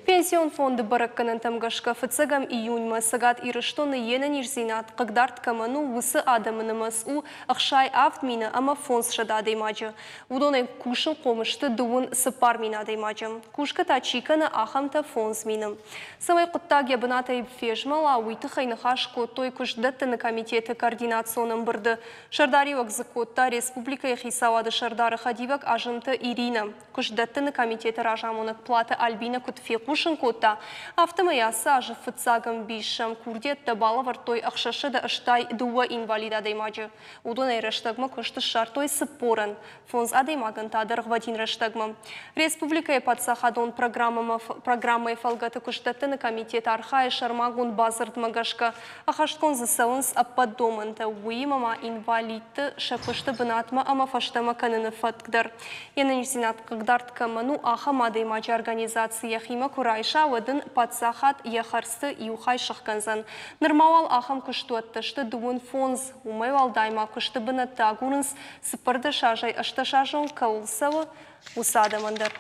Пенсион фонды баракканын тамгашка фыцагам июньма сагат ирыштоны ена нирзинат кагдарт каману высы адамынымыз у ахшай автмина ама фонс шададаймаджы. Удоны кушын комышты дуын сыпар минадаймаджы. Кушка тачиканы ахамта фонс миным. Самай куттаг ябынатай фежмала уйты хайнахашко той кушдаттыны комитеты координационным бырды. Шардаривак закотта республика хисавады шардары хадивак ажынты Ирина. Кушдаттыны комитеты ражамонок платы Альбина Кутфеку Шынкота автомаяса ажы фыцагам бишам курдетті балы вартой ақшашы да ұштай дуа инвалида даймаджы. Удон айраштагма күшті шартой сыпорын. Фонз адаймагын тадыр ғвадин раштагма. Республика епатсахадон программы фалгаты күштеттіні комитет архай шармагун базырд магашка. Ахашткон засауынс аппадомынты уймама инвалидті шапышты бынатма ама фаштама каныны фаткдар. Яны нюзинат кагдарт каману ахама даймаджы организация хима Курайша вадын патсахат яхарсы иухай шахканзан. Нырмауал ахам күшті аттышты дуын фонз умайвал дайма күшті бінатта гурынс сыпырды шажай ашта шажон каулсавы усадамандар.